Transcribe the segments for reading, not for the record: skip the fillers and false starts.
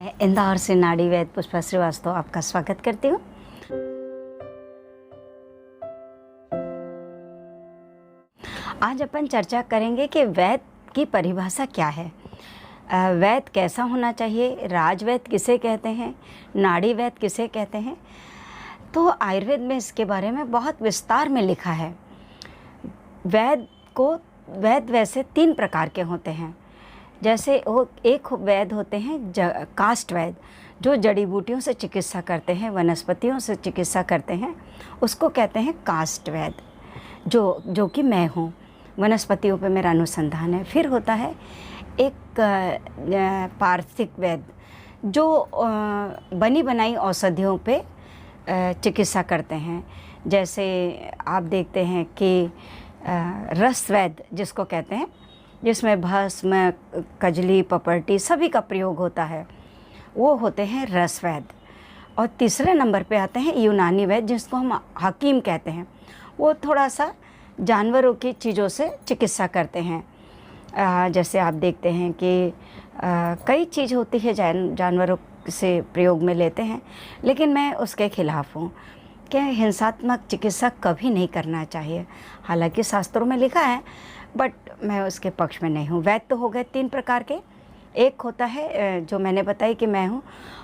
इंदौर से नाड़ी वैद्य पुष्पा श्रीवास्तव आपका स्वागत करती हूँ। आज अपन चर्चा करेंगे कि वैद्य की परिभाषा क्या है, वैद्य कैसा होना चाहिए, राजवैद्य किसे कहते हैं, नाड़ी वैद्य किसे कहते हैं। तो आयुर्वेद में इसके बारे में बहुत विस्तार में लिखा है। वैद्य वैसे 3 प्रकार के होते हैं। जैसे एक वैद्य होते हैं काष्ठ वैद्य, जो जड़ी बूटियों से चिकित्सा करते हैं, वनस्पतियों से चिकित्सा करते हैं, उसको कहते हैं काष्ठ वैद्य, जो कि मैं हूँ, वनस्पतियों पे मेरा अनुसंधान है। फिर होता है एक पार्थिक वैद्य, जो बनी बनाई औषधियों पे चिकित्सा करते हैं। जैसे आप देखते हैं कि रस वैद्य जिसको कहते हैं, जिसमें भस्म, कजली, पपरटी सभी का प्रयोग होता है, वो होते हैं रस वैद्य। और तीसरे नंबर पे आते हैं यूनानी वैद्य, जिसको हम हकीम कहते हैं। वो थोड़ा सा जानवरों की चीज़ों से चिकित्सा करते हैं। जैसे आप देखते हैं कि कई चीज़ होती है जानवरों से प्रयोग में लेते हैं, लेकिन मैं उसके खिलाफ़ हूँ कि हिंसात्मक चिकित्सा कभी नहीं करना चाहिए। हालांकि शास्त्रों में लिखा है, बट मैं उसके पक्ष में नहीं हूँ। वैद्य तो हो गए 3 प्रकार के। एक होता है जो मैंने बताई कि मैं हूँ,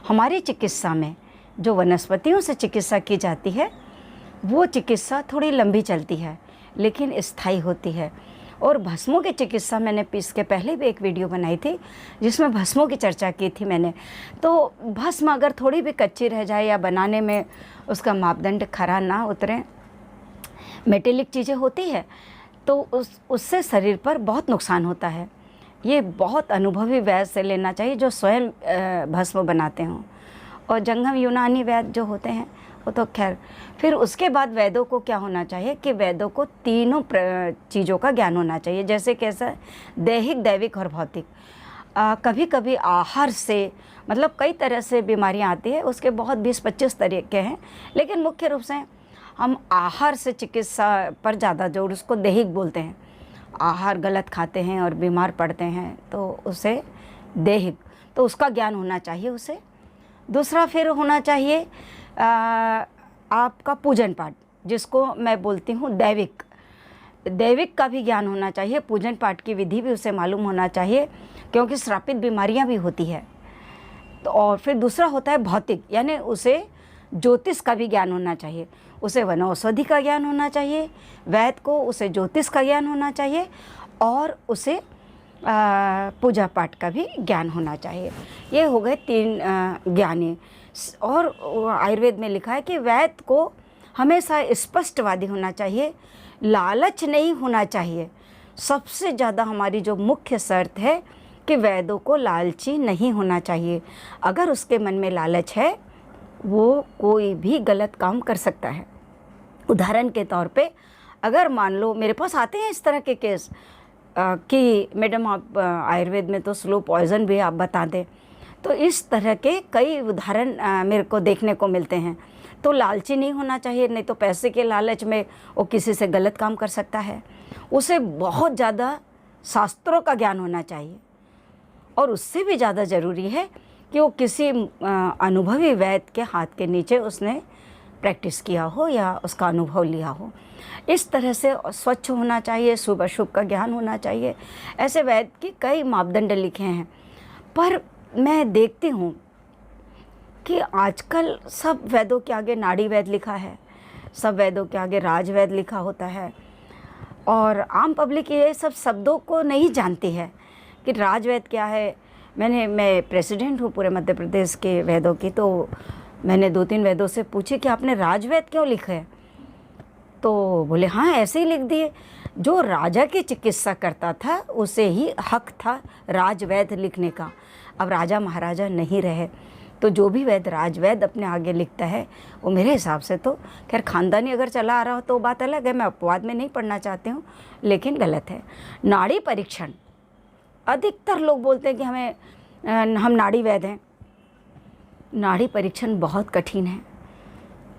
हमारी चिकित्सा में जो वनस्पतियों से चिकित्सा की जाती है, वो चिकित्सा थोड़ी लंबी चलती है लेकिन स्थायी होती है। और भस्मों की चिकित्सा मैंने इसके पहले भी एक वीडियो बनाई थी जिसमें भस्मों की चर्चा की थी मैंने। तो भस्म अगर थोड़ी भी कच्ची रह जाए या बनाने में उसका मापदंड खरा ना उतरे, मेटेलिक चीज़ें होती है, तो उससे शरीर पर बहुत नुकसान होता है। ये बहुत अनुभवी वैद्य से लेना चाहिए जो स्वयं भस्म बनाते हों। और जंगम यूनानी वैद्य जो होते हैं वो तो खैर। फिर उसके बाद वैद्यों को क्या होना चाहिए कि वैद्यों को तीनों चीज़ों का ज्ञान होना चाहिए। जैसे कैसा, दैहिक, दैविक और भौतिक। कभी कभी आहार से, मतलब कई तरह से बीमारियां आती है, उसके बहुत 20-25 तरीके हैं, लेकिन मुख्य रूप से हम आहार से चिकित्सा पर ज़्यादा जोर, उसको दैहिक बोलते हैं। आहार गलत खाते हैं और बीमार पड़ते हैं तो उसे दैहिक, तो उसका ज्ञान होना चाहिए उसे। दूसरा फिर होना चाहिए आपका पूजन पाठ, जिसको मैं बोलती हूँ दैविक। दैविक का भी ज्ञान होना चाहिए, पूजन पाठ की विधि भी उसे मालूम होना चाहिए, क्योंकि श्रापित बीमारियाँ भी होती है। तो और फिर दूसरा होता है भौतिक, यानी उसे ज्योतिष का भी ज्ञान होना चाहिए, उसे वनौषधि का ज्ञान होना चाहिए, वैद्य को उसे ज्योतिष का ज्ञान होना चाहिए, और उसे पूजा पाठ का भी ज्ञान होना चाहिए। ये हो गए 3 ज्ञानी। और आयुर्वेद में लिखा है कि वैद्य को हमेशा स्पष्टवादी होना चाहिए, लालच नहीं होना चाहिए। सबसे ज़्यादा हमारी जो मुख्य शर्त है कि वैद्यों को लालची नहीं होना चाहिए। अगर उसके मन में लालच है, वो कोई भी गलत काम कर सकता है। उदाहरण के तौर पे, अगर मान लो मेरे पास आते हैं इस तरह के केस कि मैडम आप आयुर्वेद में तो स्लो पॉइजन भी आप बता दें, तो इस तरह के कई उदाहरण मेरे को देखने को मिलते हैं। तो लालची नहीं होना चाहिए, नहीं तो पैसे के लालच में वो किसी से गलत काम कर सकता है। उसे बहुत ज़्यादा शास्त्रों का ज्ञान होना चाहिए, और उससे भी ज़्यादा ज़रूरी है कि वो किसी अनुभवी वैद्य के हाथ के नीचे उसने प्रैक्टिस किया हो या उसका अनुभव लिया हो। इस तरह से स्वच्छ होना चाहिए, शुभ अशुभ का ज्ञान होना चाहिए। ऐसे वैद्य की कई मापदंड लिखे हैं। पर मैं देखती हूँ कि आजकल सब वैद्यों के आगे नाड़ी वैद्य लिखा है, सब वैद्यों के आगे राजवैद्य लिखा होता है, और आम पब्लिक ये सब शब्दों को नहीं जानती है कि राजवैद्य क्या है। मैं प्रेसिडेंट हूँ पूरे मध्य प्रदेश के वैद्यों की, तो मैंने 2-3 वैद्यों से पूछी कि आपने राजवैद्य क्यों लिखा है, तो बोले हाँ ऐसे ही लिख दिए। जो राजा की चिकित्सा करता था उसे ही हक था राजवैद्य लिखने का। अब राजा महाराजा नहीं रहे, तो जो भी वैद्य राजवैद्य अपने आगे लिखता है, वो मेरे हिसाब से तो खैर ख़ानदानी अगर चला आ रहा हो तो बात अलग है, मैं अपवाद में नहीं पढ़ना चाहती हूँ, लेकिन गलत है। नाड़ी परीक्षण, अधिकतर लोग बोलते हैं कि हम नाड़ी वैद्य हैं। नाड़ी परीक्षण बहुत कठिन है।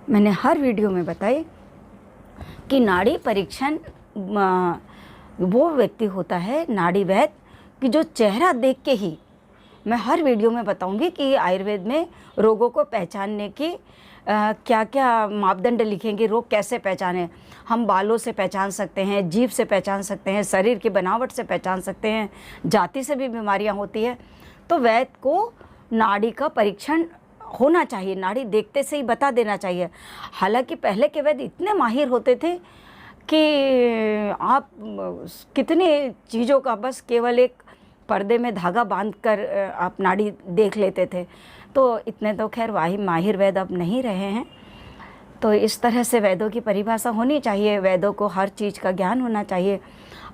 मैंने हर वीडियो में बताई कि नाड़ी परीक्षण वो व्यक्ति होता है नाड़ी वैद्य कि जो चेहरा देख के ही मैं हर वीडियो में बताऊंगी कि आयुर्वेद में रोगों को पहचानने की क्या क्या मापदंड लिखेंगे, रोग कैसे पहचाने। हम बालों से पहचान सकते हैं, जीभ से पहचान सकते हैं, शरीर की बनावट से पहचान सकते हैं, जाति से भी बीमारियां होती है। तो वैद्य को नाड़ी का परीक्षण होना चाहिए, नाड़ी देखते से ही बता देना चाहिए। हालांकि पहले के वैद्य इतने माहिर होते थे कि आप कितनी चीज़ों का बस केवल एक पर्दे में धागा बांधकर आप नाड़ी देख लेते थे। तो इतने तो खैर माहिर वैद्य अब नहीं रहे हैं। तो इस तरह से वैद्यों की परिभाषा होनी चाहिए, वैद्यों को हर चीज़ का ज्ञान होना चाहिए।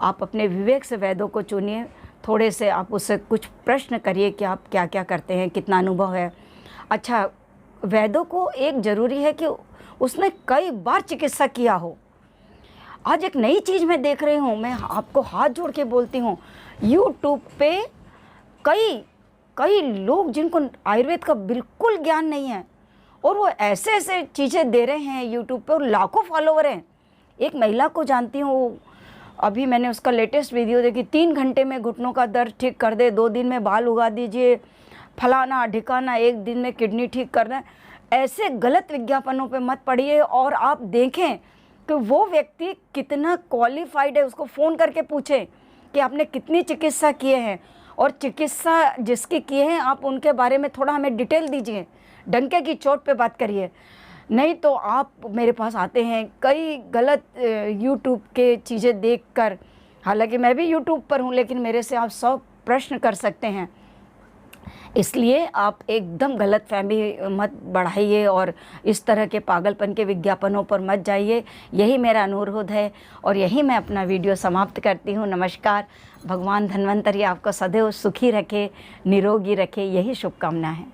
आप अपने विवेक से वैद्यों को चुनिए, थोड़े से आप उससे कुछ प्रश्न करिए कि आप क्या क्या करते हैं, कितना अनुभव है। अच्छा, वैद्यों को एक ज़रूरी है कि उसने कई बार चिकित्सा किया हो। आज एक नई चीज़ मैं देख रही हूँ, मैं आपको हाथ जोड़ के बोलती हूँ, यूट्यूब पे कई लोग जिनको आयुर्वेद का बिल्कुल ज्ञान नहीं है और वो ऐसे ऐसे चीज़ें दे रहे हैं यूट्यूब पे और लाखों फॉलोवर हैं। एक महिला को जानती हूँ, अभी मैंने उसका लेटेस्ट वीडियो देखी, 3 घंटे में घुटनों का दर्द ठीक कर दे, 2 दिन में बाल उगा दीजिए, फलाना ढिकाना, 1 दिन में किडनी ठीक करना है। ऐसे गलत विज्ञापनों पे मत पड़िए और आप देखें कि वो व्यक्ति कितना क्वालिफाइड है। उसको फ़ोन करके पूछें कि आपने कितनी चिकित्सा किए हैं, और चिकित्सा जिसकी किए हैं आप उनके बारे में थोड़ा हमें डिटेल दीजिए, डंके की चोट पे बात करिए। नहीं तो आप मेरे पास आते हैं कई गलत यूट्यूब के चीज़ें देखकर। हालांकि मैं भी यूट्यूब पर हूँ, लेकिन मेरे से आप 100 प्रश्न कर सकते हैं। इसलिए आप एकदम गलत फहमी मत बढ़ाइए और इस तरह के पागलपन के विज्ञापनों पर मत जाइए। यही मेरा अनुरोध है और यही मैं अपना वीडियो समाप्त करती हूँ। नमस्कार। भगवान धन्वंतरी आपको सदैव सुखी रखे, निरोगी रखे, यही शुभकामना है।